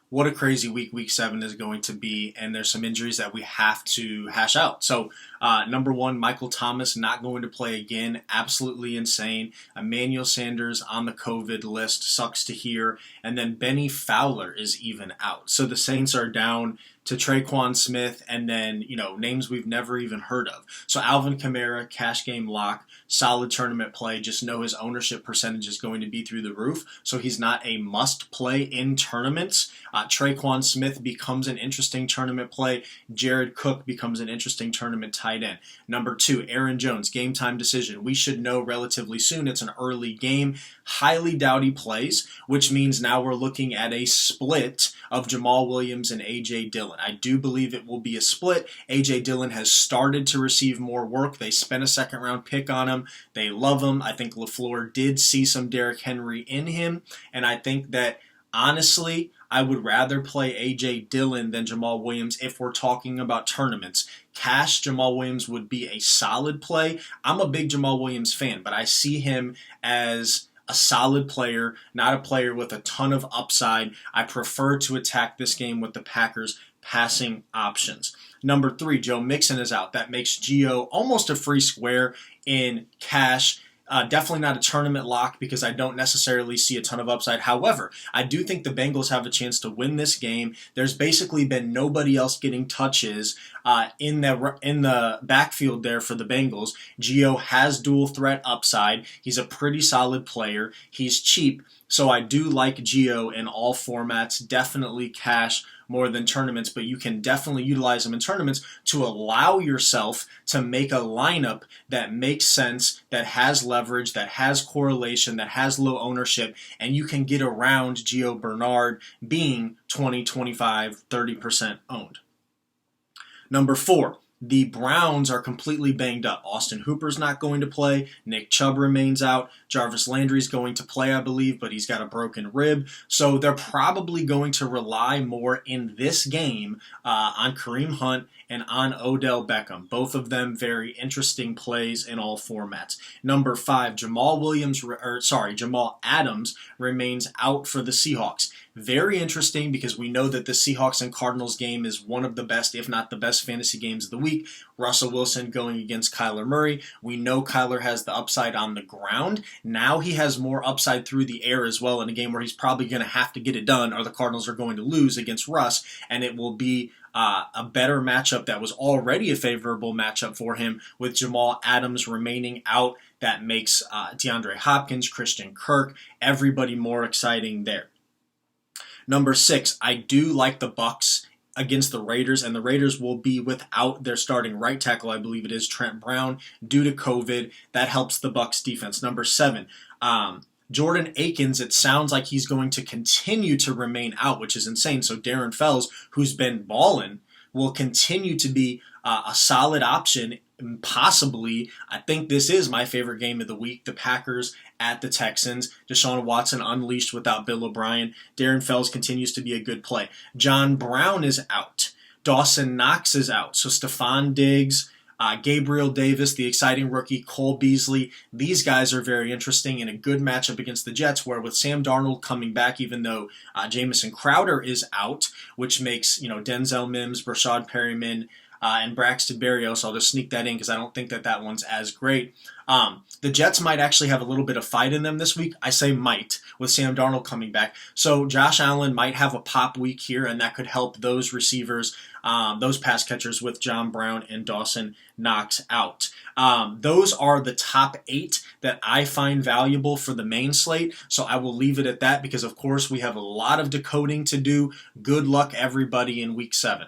what a crazy week 7 is going to be, and there's some injuries that we have to hash out. So, number one, Michael Thomas not going to play again, absolutely insane. Emmanuel Sanders on the COVID list, sucks to hear. And then Benny Fowler is even out. So the Saints are down to Traquan Smith, and then, names we've never even heard of. So Alvin Kamara, cash game lock, solid tournament play. Just know his ownership percentage is going to be through the roof, so he's not a must play in tournaments. Traquan Smith becomes an interesting tournament play. Jared Cook becomes an interesting tournament tight end. Number two, Aaron Jones, game time decision. We should know relatively soon. It's an early game. Highly doubt he plays, which means now we're looking at a split of Jamal Williams and A.J. Dillon. I do believe it will be a split. A.J. Dillon has started to receive more work. They spent a second-round pick on him. They love him. I think LaFleur did see some Derrick Henry in him, and I think that, honestly, I would rather play A.J. Dillon than Jamal Williams if we're talking about tournaments. Cash, Jamal Williams would be a solid play. I'm a big Jamal Williams fan, but I see him as a solid player, not a player with a ton of upside. I prefer to attack this game with the Packers' passing options. Number three, Joe Mixon is out. That makes Gio almost a free square in cash. Definitely not a tournament lock because I don't necessarily see a ton of upside. However, I do think the Bengals have a chance to win this game. There's basically been nobody else getting touches in the backfield there for the Bengals. Gio has dual threat upside. He's a pretty solid player. He's cheap, so I do like Gio in all formats. Definitely cash more than tournaments, but you can definitely utilize them in tournaments to allow yourself to make a lineup that makes sense, that has leverage, that has correlation, that has low ownership, and you can get around Gio Bernard being 20, 25, 30% owned. Number four, the Browns are completely banged up. Austin Hooper's not going to play. Nick Chubb remains out. Jarvis Landry's going to play, I believe, but he's got a broken rib. So they're probably going to rely more in this game on Kareem Hunt and on Odell Beckham. Both of them very interesting plays in all formats. Number five, Jamal Adams remains out for the Seahawks. Very interesting because we know that the Seahawks and Cardinals game is one of the best, if not the best, fantasy games of the week. Russell Wilson going against Kyler Murray. We know Kyler has the upside on the ground. Now he has more upside through the air as well in a game where he's probably going to have to get it done or the Cardinals are going to lose against Russ, and it will be a better matchup that was already a favorable matchup for him with Jamal Adams remaining out. That makes DeAndre Hopkins, Christian Kirk, everybody more exciting there. Number six, I do like the Bucs against the Raiders, and the Raiders will be without their starting right tackle, I believe it is Trent Brown, due to COVID. That helps the Bucs defense. Number seven, Jordan Akins, it sounds like he's going to continue to remain out, which is insane. So Darren Fells, who's been balling, will continue to be a solid option. Possibly, I think this is my favorite game of the week, the Packers at the Texans. Deshaun Watson unleashed without Bill O'Brien. Darren Fells continues to be a good play. John Brown is out. Dawson Knox is out. So Stephon Diggs, Gabriel Davis, the exciting rookie, Cole Beasley. These guys are very interesting in a good matchup against the Jets, where with Sam Darnold coming back, even though Jamison Crowder is out, which makes Denzel Mims, Brashad Perryman, and Braxton Berrios. I'll just sneak that in because I don't think that one's as great. The Jets might actually have a little bit of fight in them this week. I say might, with Sam Darnold coming back. So Josh Allen might have a pop week here, and that could help those receivers, those pass catchers with John Brown and Dawson Knox out. Those are the top 8 that I find valuable for the main slate. So I will leave it at that because, of course, we have a lot of decoding to do. Good luck, everybody, in Week 7.